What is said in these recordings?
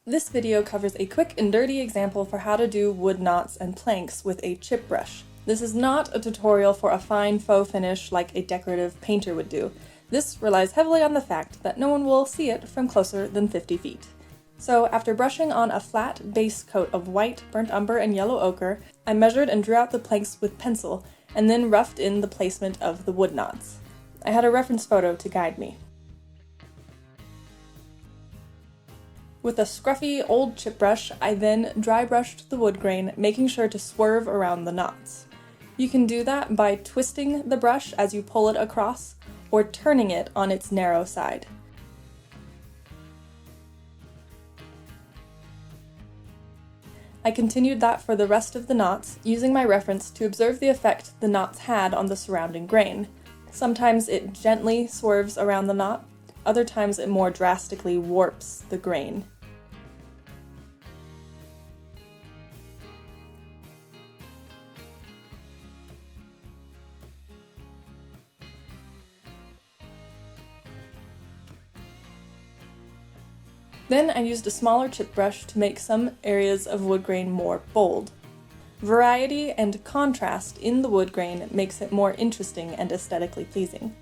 This video covers a quick and dirty example for how to do wood knots and planks with a chip brush. This is not a tutorial for a fine faux finish like a decorative painter would do. This relies heavily on the fact that no one will see it from closer than 50 feet. So after brushing on a flat base coat of white, burnt umber, and yellow ochre, I measured and drew out the planks with pencil, and then roughed in the placement of the wood knots. I had a reference photo to guide me. With a scruffy old chip brush, I then dry brushed the wood grain, making sure to swerve around the knots. You can do that by twisting the brush as you pull it across, or turning it on its narrow side. I continued that for the rest of the knots, using my reference to observe the effect the knots had on the surrounding grain. Sometimes it gently swerves around the knot, other times it more drastically warps the grain. Then I used a smaller chip brush to make some areas of wood grain more bold. Variety and contrast in the wood grain makes it more interesting and aesthetically pleasing.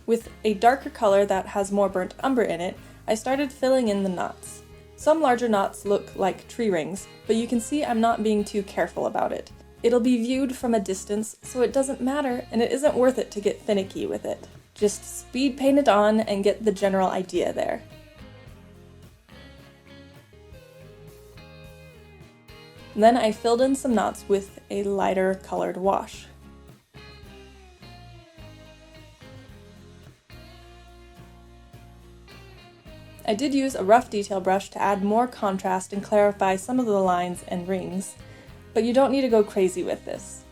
With a darker color that has more burnt umber in it, I started filling in the knots. Some larger knots look like tree rings, but you can see I'm not being too careful about it. It'll be viewed from a distance, so it doesn't matter, and it isn't worth it to get finicky with it. Just speed paint it on and get the general idea there. Then I filled in some knots with a lighter colored wash. I did use a rough detail brush to add more contrast and clarify some of the lines and rings, but you don't need to go crazy with this.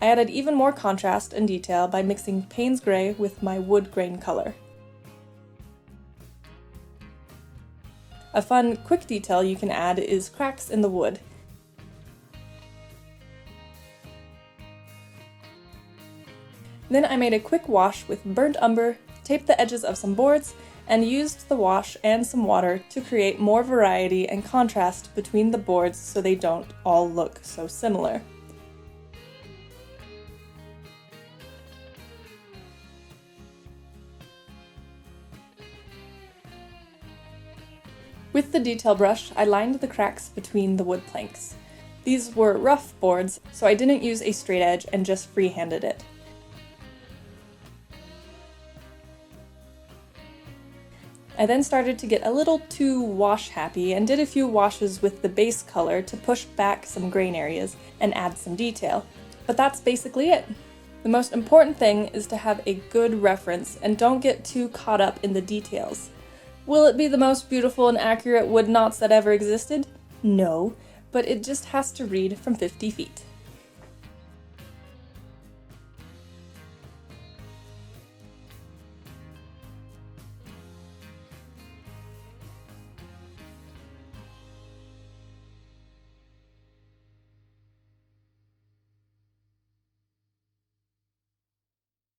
I added even more contrast and detail by mixing Payne's Gray with my wood grain color. A fun, quick detail you can add is cracks in the wood. Then I made a quick wash with burnt umber, taped the edges of some boards, and used the wash and some water to create more variety and contrast between the boards so they don't all look so similar. With the detail brush, I lined the cracks between the wood planks. These were rough boards, so I didn't use a straight edge and just free-handed it. I then started to get a little too wash-happy and did a few washes with the base color to push back some grain areas and add some detail. But that's basically it. The most important thing is to have a good reference and don't get too caught up in the details. Will it be the most beautiful and accurate wood knots that ever existed? No, but it just has to read from 50 feet.